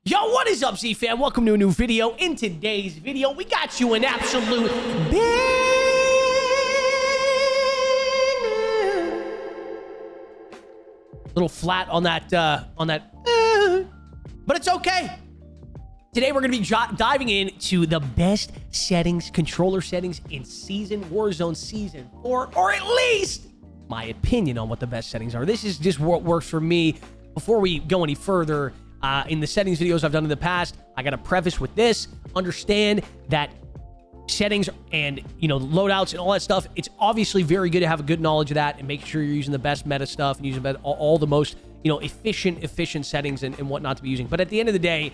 Yo, what is up, Z-Fam? Welcome to a new video. In today's video, we got you an absolute little flat on that, but it's okay. Today, we're going to be diving into the best settings, controller settings in Warzone Season 4, or at least my opinion on what the best settings are. This is just what works for me. Before we go any further, in the settings videos I've done in the past, I got to preface with this. Understand that settings and, loadouts and all that stuff, it's obviously very good to have a good knowledge of that and make sure you're using the best meta stuff and using all the most, efficient settings and whatnot to be using. But at the end of the day,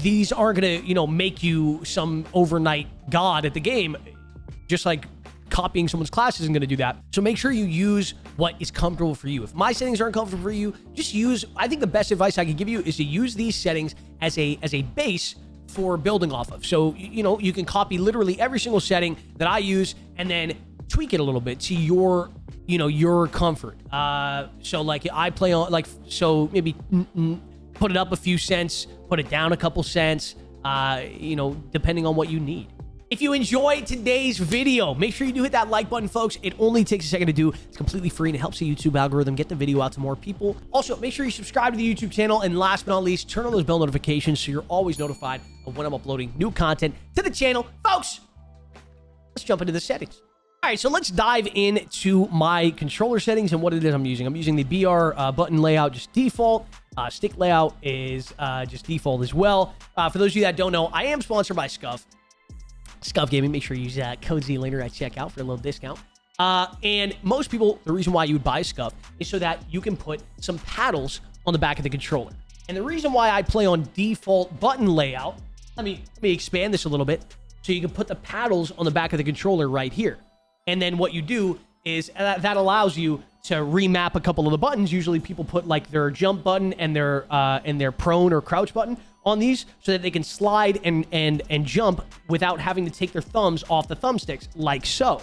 these aren't going to, make you some overnight god at the game. Just like copying someone's class isn't going to do that. So make sure you use what is comfortable for you. If my settings aren't comfortable for you, just use, I think the best advice I can give you is to use these settings as a base for building off of. So, you can copy literally every single setting that I use and then tweak it a little bit to your, your comfort. So like I play on so maybe put it up a few cents, put it down a couple cents, depending on what you need. If you enjoyed today's video, make sure you do hit that like button, folks. It only takes a second to do. It's completely free and it helps the YouTube algorithm get the video out to more people. Also, make sure you subscribe to the YouTube channel. And last but not least, turn on those bell notifications so you're always notified of when I'm uploading new content to the channel. Folks, let's jump into the settings. All right, so let's dive into my controller settings and what it is I'm using. I'm using the BR button layout, just default. Stick layout is just default as well. For those of you that don't know, I am sponsored by Scuf. Scuf Gaming, make sure you use code ZLaner at checkout for a little discount. And most people, the reason why you would buy Scuf is so that you can put some paddles on the back of the controller. And the reason why I play on default button layout, let me expand this a little bit, so you can put the paddles on the back of the controller right here. And then what you do is that allows you to remap a couple of the buttons. Usually people put like their jump button and their prone or crouch button on these so that they can slide and jump without having to take their thumbs off the thumbsticks, like so.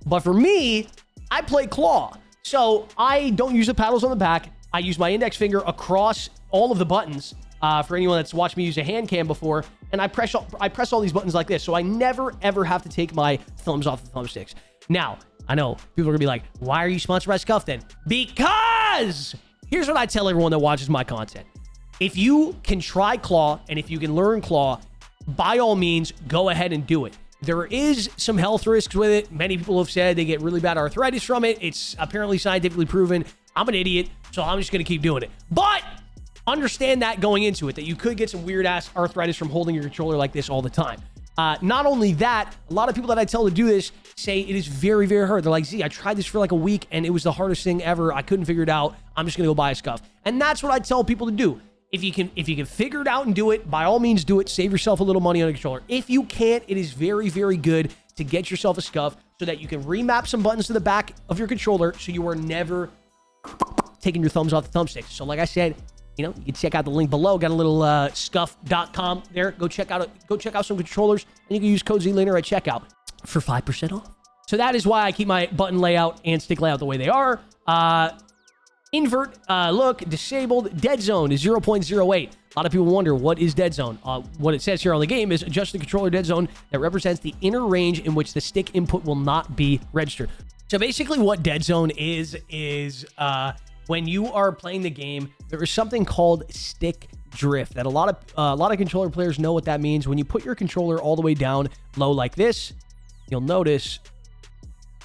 But for me, I play claw. So I don't use the paddles on the back. I use my index finger across all of the buttons. For anyone that's watched me use a hand cam before, and I press all these buttons like this, so I never ever have to take my thumbs off the thumbsticks. Now, I know people are gonna be like, why are you sponsored by Scuf then? Because here's what I tell everyone that watches my content. If you can try claw and if you can learn claw, by all means, go ahead and do it. There is some health risks with it. Many people have said they get really bad arthritis from it. It's apparently scientifically proven. I'm an idiot, so I'm just gonna keep doing it. But understand that going into it, that you could get some weird ass arthritis from holding your controller like this all the time. Not only that, a lot of people that I tell to do this say it is very, very hard. They're like, Z, I tried this for like a week and it was the hardest thing ever. I couldn't figure it out. I'm just gonna go buy a Scuf. And that's what I tell people to do. If you can figure it out and do it, by all means do it. Save yourself a little money on a controller. If you can't, it is very, very good to get yourself a Scuf so that you can remap some buttons to the back of your controller so you are never taking your thumbs off the thumbsticks. So like I said, you can check out the link below. Got a little scuf.com there. Go check out some controllers, and you can use code ZLaner at checkout for 5% off. So that is why I keep my button layout and stick layout the way they are. Invert look disabled. Dead zone is 0.08. A lot of people wonder, what is dead zone? What it says here on the game is adjust the controller dead zone that represents the inner range in which the stick input will not be registered. So basically what dead zone is when you are playing the game, there is something called stick drift that a lot of controller players know what that means. When you put your controller all the way down low like this, you'll notice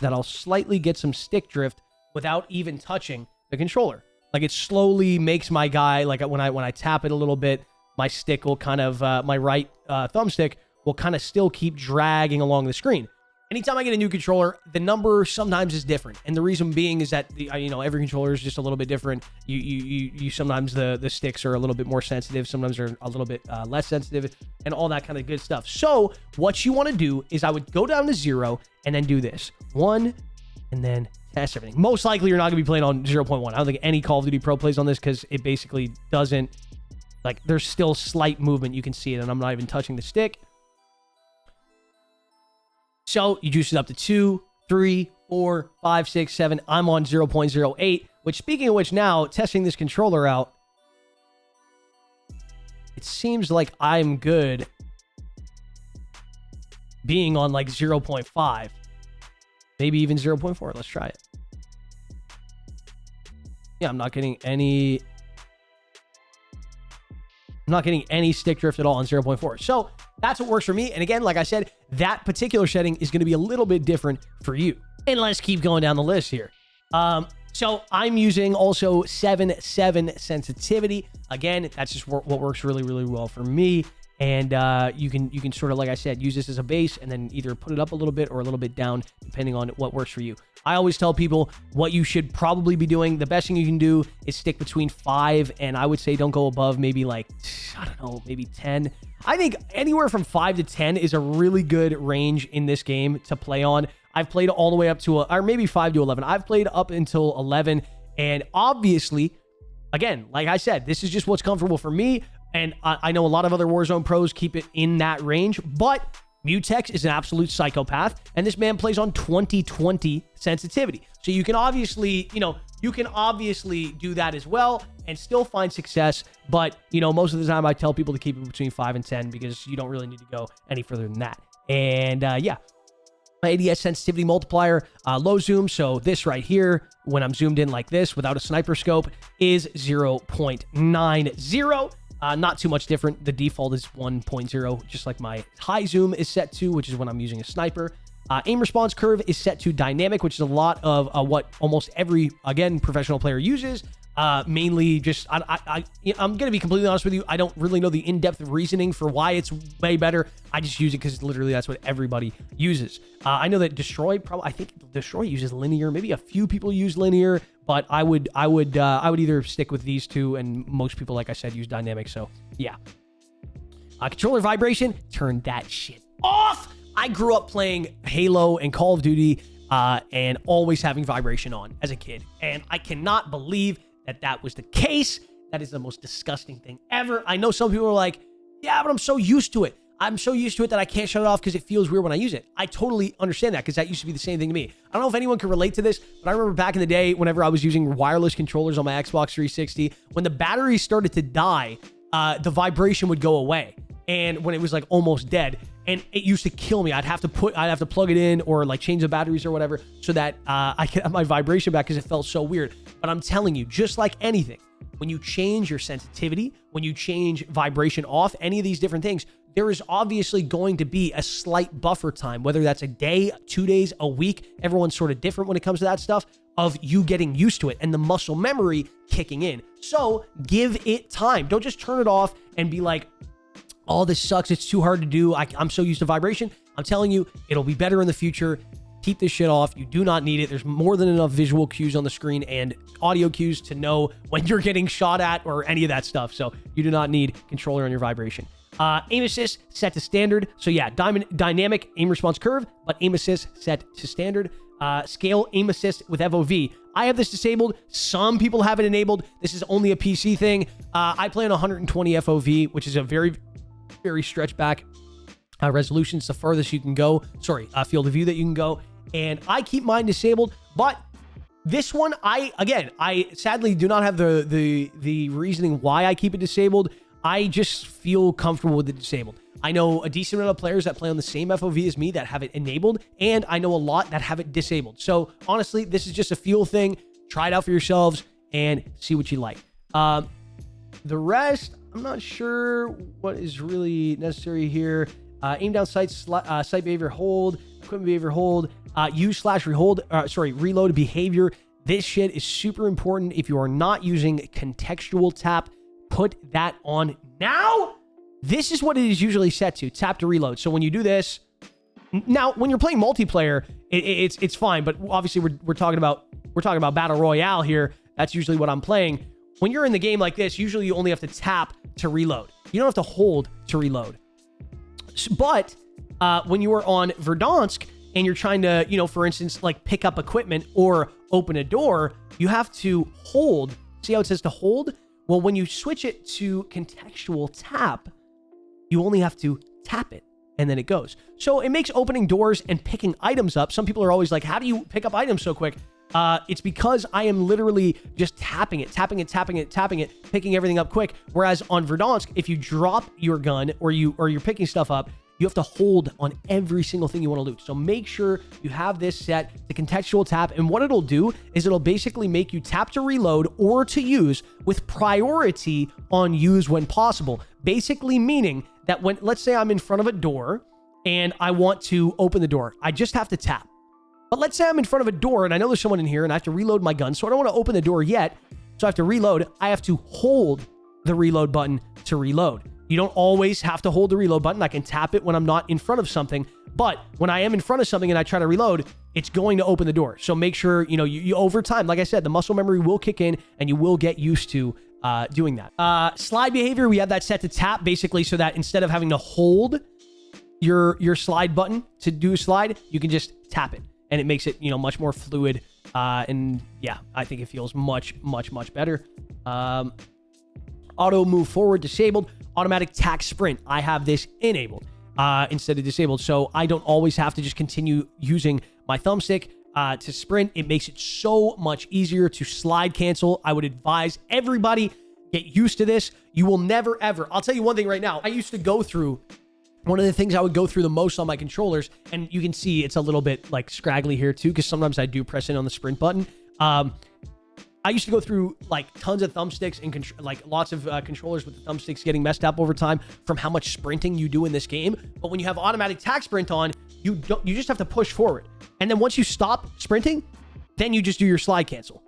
that I'll slightly get some stick drift without even touching the controller. Like it slowly makes my guy, like when I tap it a little bit, my stick will kind of, my right thumbstick will kind of still keep dragging along the screen. Anytime I get a new controller, the number sometimes is different. And the reason being is that, every controller is just a little bit different. You sometimes the sticks are a little bit more sensitive. Sometimes they're a little bit less sensitive and all that kind of good stuff. So what you want to do is I would go down to 0 and then do this. 1 and then test everything. Most likely you're not going to be playing on 0.1. I don't think any Call of Duty Pro plays on this because it basically doesn't, there's still slight movement. You can see it and I'm not even touching the stick. So you juice it up to 2, 3, 4, 5, 6, 7. I'm on 0.08, which speaking of which now, testing this controller out, it seems like I'm good being on like 0.5, maybe even 0.4. Let's try it. Yeah, I'm not getting any stick drift at all on 0.4. So that's what works for me. And again, like I said, that particular setting is going to be a little bit different for you. And let's keep going down the list here. So I'm using also 7.7 sensitivity. Again, that's just what works really, really well for me. And you can sort of, like I said, use this as a base and then either put it up a little bit or a little bit down, depending on what works for you. I always tell people what you should probably be doing. The best thing you can do is stick between 5 and I would say don't go above maybe like, I don't know, maybe 10. I think anywhere from 5 to 10 is a really good range in this game to play on. I've played all the way up to, or maybe 5 to 11. I've played up until 11. And obviously, again, like I said, this is just what's comfortable for me. And I know a lot of other Warzone pros keep it in that range, but Mutex is an absolute psychopath, and this man plays on 2020 sensitivity. So you can obviously, do that as well and still find success. But, most of the time I tell people to keep it between 5 and 10 because you don't really need to go any further than that. And yeah, my ADS sensitivity multiplier, low zoom. So this right here, when I'm zoomed in like this without a sniper scope, is 0.90. Not too much different. The default is 1.0, just like my high zoom is set to, which is when I'm using a sniper. Aim response curve is set to dynamic, which is a lot of what almost every, again, professional player uses. Mainly just, I'm going to be completely honest with you. I don't really know the in-depth reasoning for why it's way better. I just use it because literally that's what everybody uses. I know that Destroy, I think Destroy uses linear. Maybe a few people use linear, but I would either stick with these two, and most people, like I said, use dynamic. So yeah. Controller vibration, turn that shit off. I grew up playing Halo and Call of Duty and always having vibration on as a kid. And I cannot believe that was the case. That is the most disgusting thing ever. I know some people are like, yeah, but I'm so used to it. I'm so used to it that I can't shut it off because it feels weird when I use it. I totally understand that because that used to be the same thing to me. I don't know if anyone can relate to this, but I remember back in the day whenever I was using wireless controllers on my Xbox 360, when the battery started to die, the vibration would go away. And when it was like almost dead, and it used to kill me. I'd have to plug it in or like change the batteries or whatever so that I could have my vibration back because it felt so weird. But I'm telling you, just like anything, when you change your sensitivity, when you change vibration off, any of these different things, there is obviously going to be a slight buffer time, whether that's a day, 2 days, a week. Everyone's sort of different when it comes to that stuff, of you getting used to it and the muscle memory kicking in. So give it time. Don't just turn it off and be like, oh, this sucks. It's too hard to do. I'm so used to vibration. I'm telling you, it'll be better in the future. Keep this shit off. You do not need it. There's more than enough visual cues on the screen and audio cues to know when you're getting shot at or any of that stuff. So you do not need controller on your vibration. Aim assist set to standard. So yeah, dynamic aim response curve, but aim assist set to standard. Scale aim assist with FOV. I have this disabled. Some people have it enabled. This is only a PC thing. I play on 120 FOV, which is a very, very stretched back resolution. It's the furthest you can go. Sorry, field of view that you can go. And I keep mine disabled, but this one, I sadly do not have the reasoning why I keep it disabled. I just feel comfortable with it disabled. I know a decent amount of players that play on the same FOV as me that have it enabled, and I know a lot that have it disabled. So honestly, this is just a feel thing. Try it out for yourselves and see what you like. The rest, I'm not sure what is really necessary here. Aim down sights, sight behavior hold, equipment behavior hold, reload behavior. This shit is super important. If you are not using contextual tap, put that on now. This is what it is usually set to, tap to reload. So when you do this, now when you're playing multiplayer, it's fine. But obviously we're talking about battle royale here. That's usually what I'm playing. When you're in the game like this, usually you only have to tap to reload. You don't have to hold to reload. But when you are on Verdansk and you're trying to, for instance, like pick up equipment or open a door, you have to hold. See how it says to hold? Well, when you switch it to contextual tap, you only have to tap it and then it goes. So it makes opening doors and picking items up. Some people are always like, how do you pick up items so quick? It's because I am literally just tapping it, picking everything up quick. Whereas on Verdansk, if you drop your gun or you're picking stuff up, you have to hold on every single thing you want to loot. So make sure you have this set to contextual tap. And what it'll do is it'll basically make you tap to reload or to use with priority on use when possible. Basically meaning that when, let's say I'm in front of a door and I want to open the door, I just have to tap. But let's say I'm in front of a door and I know there's someone in here and I have to reload my gun. So I don't want to open the door yet. So I have to reload. I have to hold the reload button to reload. You don't always have to hold the reload button. I can tap it when I'm not in front of something. But when I am in front of something and I try to reload, it's going to open the door. So make sure, you over time, like I said, the muscle memory will kick in and you will get used to doing that. Slide behavior, we have that set to tap basically so that instead of having to hold your slide button to do a slide, you can just tap it. And it makes it, much more fluid. And yeah, I think it feels much, much, much better. Auto move forward disabled. Automatic tack sprint. I have this enabled instead of disabled. So I don't always have to just continue using my thumbstick to sprint. It makes it so much easier to slide cancel. I would advise everybody get used to this. You will never, ever. I'll tell you one thing right now. I used to go through one of the things I would go through the most on my controllers, and you can see it's a little bit like scraggly here too, because sometimes I do press in on the sprint button. I used to go through like tons of thumbsticks and like lots of controllers with the thumbsticks getting messed up over time from how much sprinting you do in this game. But when you have automatic tack sprint on, you just have to push forward. And then once you stop sprinting, then you just do your slide cancel,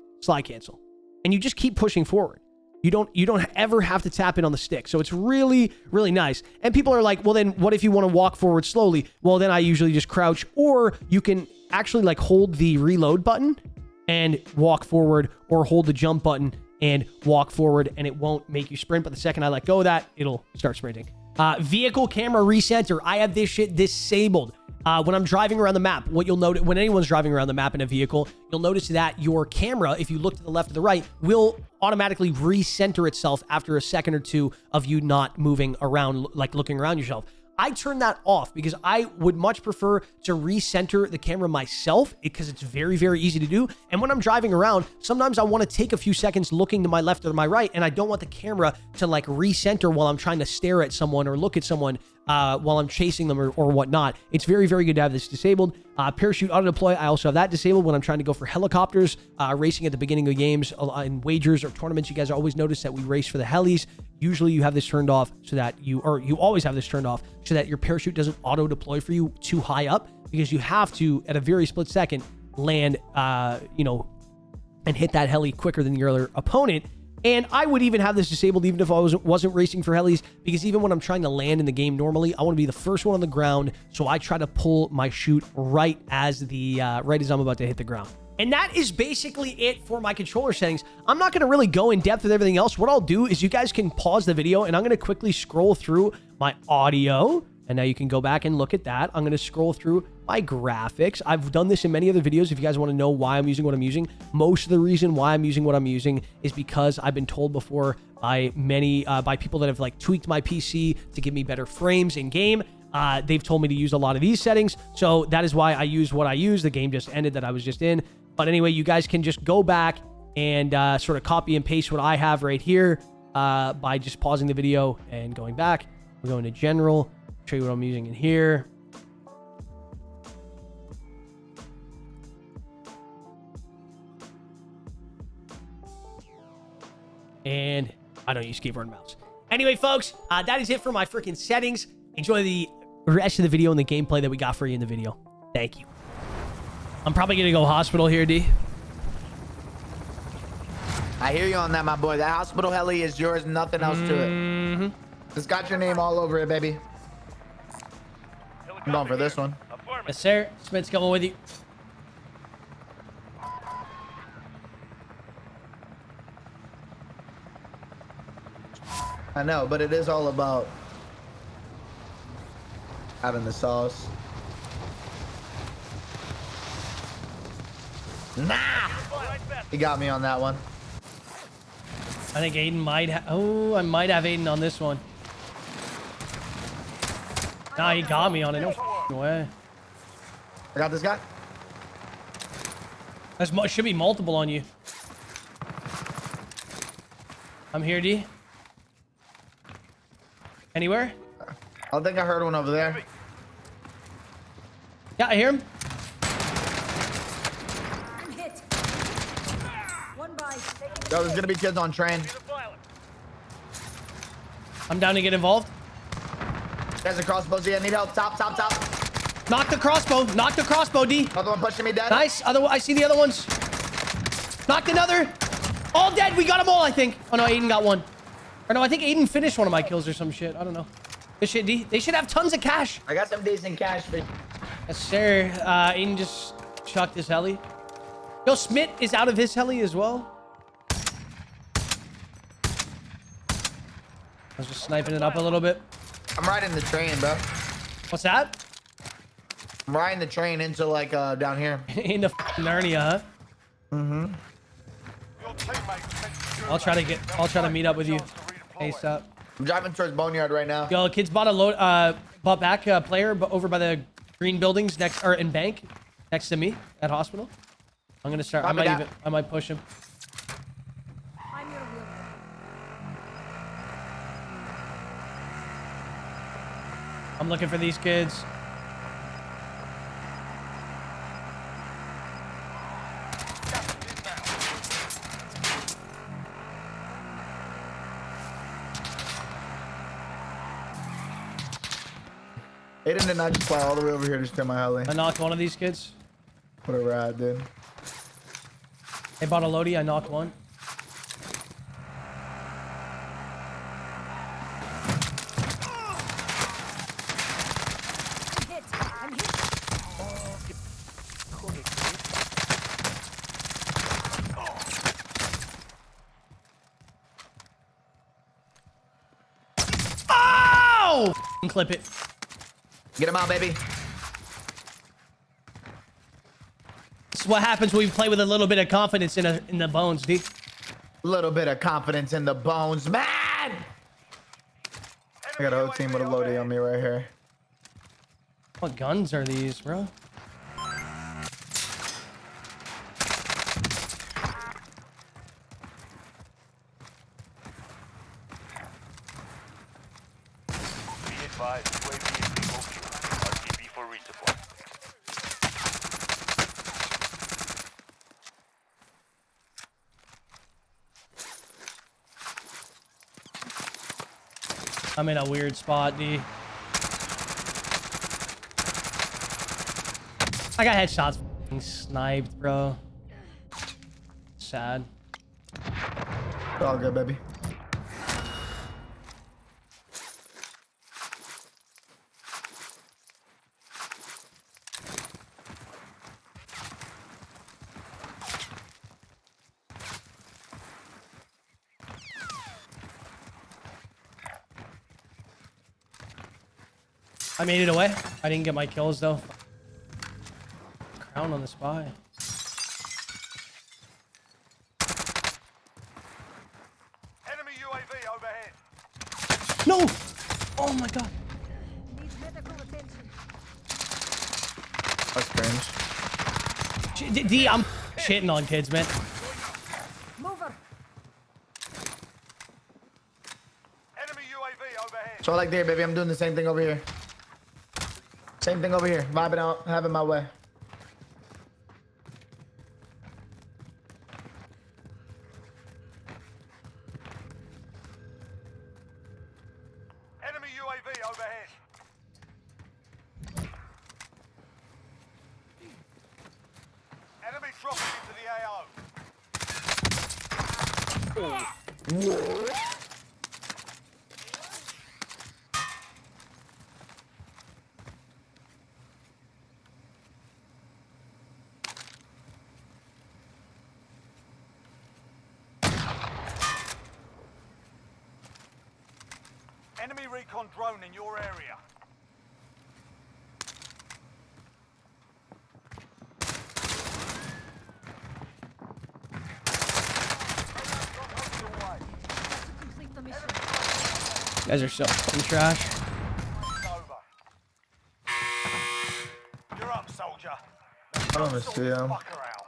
and you just keep pushing forward. You don't ever have to tap in on the stick. So it's really, really nice. And people are like, well, then what if you want to walk forward slowly? Well, then I usually just crouch, or you can actually like hold the reload button and walk forward, or hold the jump button and walk forward, and it won't make you sprint. But the second I let go of that, it'll start sprinting. Vehicle camera recenter. I have this shit disabled. When I'm driving around the map, what you'll notice when anyone's driving around the map in a vehicle, you'll notice that your camera, if you look to the left or the right, will automatically recenter itself after a second or two of you not moving around, like looking around yourself. I turn that off because I would much prefer to recenter the camera myself, because it's very, very easy to do. And when I'm driving around, sometimes I want to take a few seconds looking to my left or to my right, and I don't want the camera to like recenter while I'm trying to stare at someone or look at someone while I'm chasing them or whatnot. It's very, very good to have this disabled. Parachute auto deploy, I also have that disabled when I'm trying to go for helicopters, racing at the beginning of games in wagers or tournaments. You guys always notice that we race for the helis. Usually you have this turned off so that you always have this turned off so that your parachute doesn't auto deploy for you too high up, because you have to, at a very split second, land, and hit that heli quicker than your other opponent. And I would even have this disabled even if I wasn't racing for helis, because even when I'm trying to land in the game normally, I want to be the first one on the ground. So I try to pull my chute right as I'm about to hit the ground. And that is basically it for my controller settings. I'm not going to really go in depth with everything else. What I'll do is you guys can pause the video and I'm going to quickly scroll through my audio. And now you can go back and look at that. I'm going to scroll through my graphics. I've done this in many other videos. If you guys want to know why I'm using what I'm using, most of the reason why I'm using what I'm using is because I've been told before by by people that have like tweaked my PC to give me better frames in game. They've told me to use a lot of these settings. So that is why I use what I use. The game just ended that I was just in. But anyway, you guys can just go back and sort of copy and paste what I have right here by just pausing the video and going back. We're going to general. Show you what I'm using in here. And I don't use keyboard and mouse. Anyway, folks, that is it for my freaking settings. Enjoy the rest of the video and the gameplay that we got for you in the video. Thank you. I'm probably going to go hospital here, D. I hear you on that, my boy. That hospital heli is yours, nothing else to it. It's got your name all over it, baby. I'm going for this one. Yes, sir. Smith's coming with you. I know, but it is all about having the sauce. Nah! He got me on that one. I think Aiden might have... Oh, I might have Aiden on this one. Nah, he got me on it. No way. I got this guy. Should be multiple on you. I'm here, D. Anywhere? I think I heard one over there. Yeah, I hear him. I'm hit. One by. Yo, there's gonna be kids on train. I'm down to get involved. There's a crossbow. I need help. Top. Knock the crossbow. Knock the crossbow, D. Another one pushing me dead. Nice. I see the other ones. Knocked another. All dead. We got them all, I think. Oh, no. Aiden got one. Or no, I think Aiden finished one of my kills or some shit. I don't know. Good shit, D. They should have tons of cash. I got some decent cash for you. Yes, sir. Aiden just chucked his heli. Yo, Smith is out of his heli as well. I was just sniping it up a little bit. I'm riding the train, bro. What's that? I'm riding the train into like down here. In the Narnia, huh? Mm-hmm. I'll try to meet up with you ASAP. I'm driving towards Boneyard right now. Yo, kids bought back a player over by the green buildings in bank next to me at hospital. I'm gonna start. I might push him. I'm your wheel. I'm looking for these kids. Aiden did not just fly all the way over here to steal my heli. I knocked one of these kids. What a rad, dude. They bought a Lodi. I knocked one. I'm hit. Oh! Clip it. Get him out, baby. This is what happens when we play with a little bit of confidence in the bones, D. Little bit of confidence in the bones, man. I got a whole team with a loadie on me right here. What guns are these, bro? I'm in a weird spot, D. I got headshots f***ing sniped, bro. Sad. It's all good, baby. I made it away. I didn't get my kills though. Crown on the spy. Enemy UAV overhead. No! Oh my god. Needs medical attention. That's cringe. D, I'm shitting on kids, man. Mover. Enemy UAV overhead. So I like there, baby. I'm doing the same thing over here. Same thing over here. Vibing out, having my way. Enemy UAV overhead. Enemy dropping into the AO. Enemy recon drone in your area. Complete the mission. You guys are so fucking trash. It's over. You're up, soldier. I don't see him. Fuck around.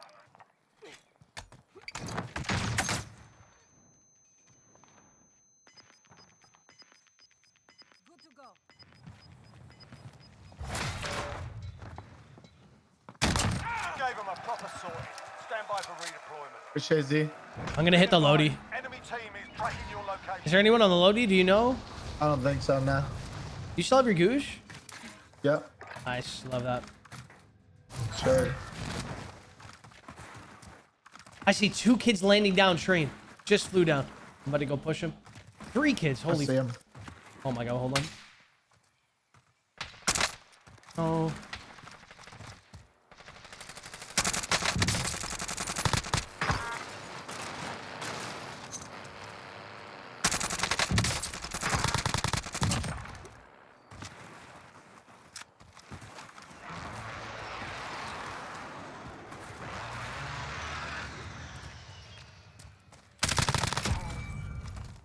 them are proper sorted. Stand by for redeployment. Appreciate Z. I'm gonna hit the Lodi. Enemy team is tracking your location. Is there anyone on the Lodi? Do you know? I don't think so, now. You still have your goosh? Yep. Nice. Love that. Sure. I see 2 kids landing down train. Just flew down. I'm about to go push him. 3 kids. I Holy. see him. Oh my god. Hold on. Oh.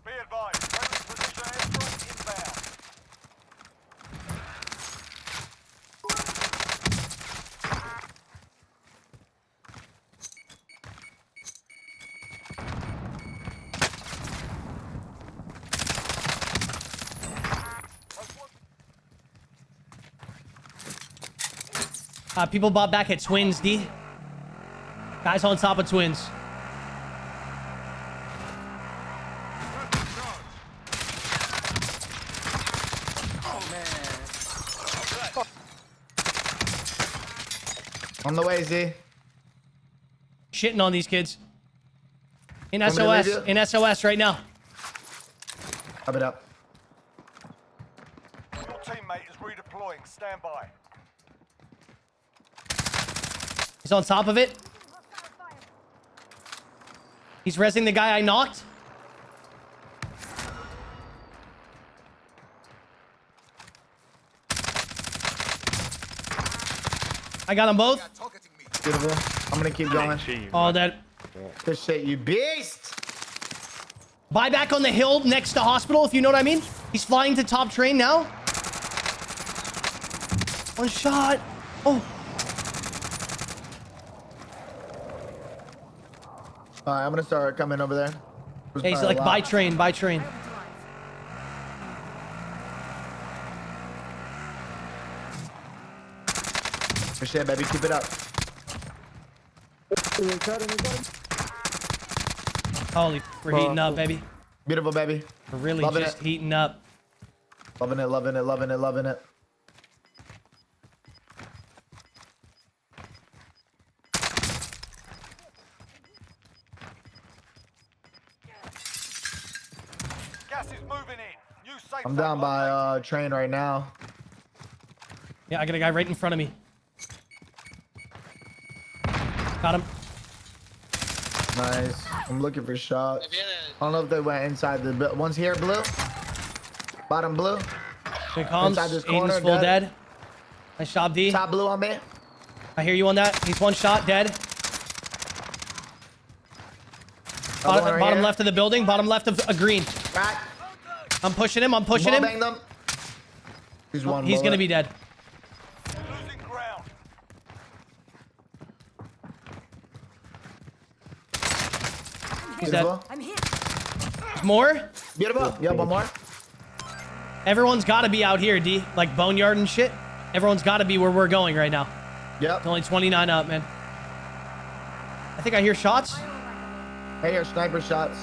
Be advised, friendly precision airstrike inbound. People bought back at Twins, D. Guys on top of Twins. On the way, Z. Shitting on these kids. In Want me to leave SOS. you? In SOS right now. Up it up. Your teammate is redeploying. Stand by. He's on top of it. Hostile fire. He's rezzing the guy I knocked. I got them both. Beautiful. I'm gonna keep going. All dead. Good shit, you beast. Buy back on the hill next to hospital, if you know what I mean. He's flying to top train now. One shot. Oh. All right, I'm gonna start coming over there. Yeah, he's like, by train, by train. Good shit, baby. Keep it up. Holy, we're heating up, baby. Beautiful, baby. We're really Loving just it. heating up. Loving it, loving it, loving it, loving it. Gas is moving in. New safe I'm zone down by located. train right now. Yeah, I got a guy right in front of me. Got him. Nice. I'm looking for shots. I don't know if they went inside the one's here, blue. Bottom blue. Here it comes. Inside this Aiden's corner, full dead. dead. Nice job, D. Top blue on me. I hear you on that. He's one shot, dead. Another one right Bottom here. left of the building. Bottom left of a green. Crack. I'm pushing him. I'm pushing Wall him. bang them. He's one. He's gonna bullet. be dead. Losing ground. He's dead. Beautiful. I'm hit. More? Beautiful. Yeah, one more. Everyone's got to be out here, D. Like Boneyard and shit. Everyone's got to be where we're going right now. Yep. It's only 29 up, man. I think I hear shots. Hey, here, sniper shots.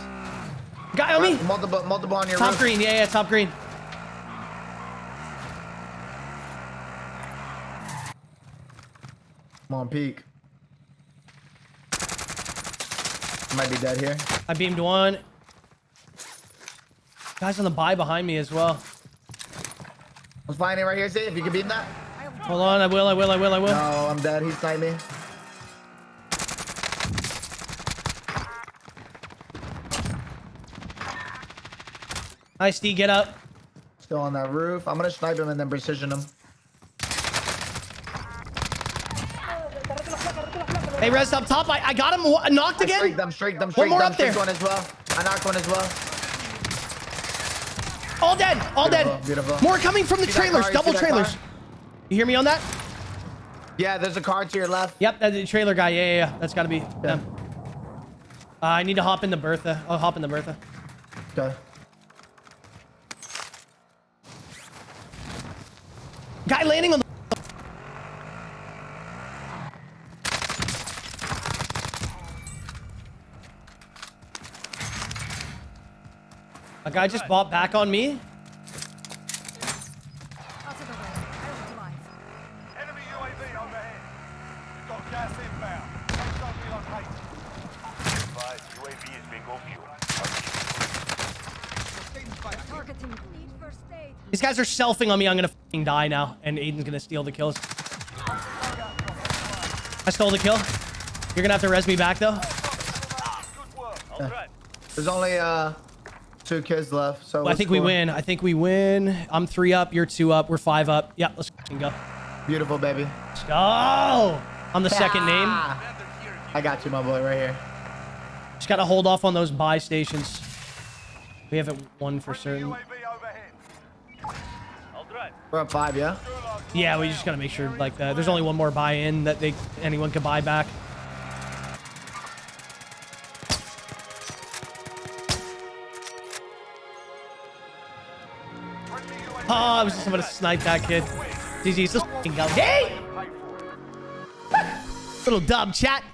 Guy on me. Multiple on your Top roof. green. Yeah, top green. I'm on peak. Might be dead here. I beamed one. Guys on the buy behind me as well. I'm flying in right here, see if you can beat that. Hold on. I will. No, I'm dead. He sniped me. Nice, D. Get up. Still on that roof. I'm gonna snipe him and then precision him. Hey, res up top. I got him knocked I again. streaked them. One more up there. Streaked one as well. I knocked one as well. All dead. All dead. Beautiful. More coming from the See that trailers. car? You Double see that trailers. car? You hear me on that? Yeah, there's a car to your left. Yep, that's the trailer guy. Yeah. That's got to be them. I need to hop in the Bertha. I'll hop in the Bertha. Okay. Guy landing on the... A guy just bought back on me. Out of the way. I'll drive. Enemy UAV overhead. We've got gas inbound. Safe zone relocated. Advise, UAV is bingo fuel. Targeting. Need first aid. These guys are selfing on me. I'm gonna fucking die now, and Aiden's gonna steal the kills. I stole the kill. You're gonna have to res me back though. Good work. All right. There's only 2 kids left. So I think we win. I think we win. I'm 3 up. You're 2 up. We're 5 up. Yeah, let's fucking go. Beautiful, baby. Let's go. I'm the second name. I got you, my boy, right here. Just gotta hold off on those buy stations. We haven't won for certain. UAV overhead. All right. We're up 5, yeah? Yeah, we just gotta make sure like that. There's only one more buy in that anyone can buy back. Oh, I was just about to snipe that kid. GG's, let's fucking go. Hey! Little dub chat.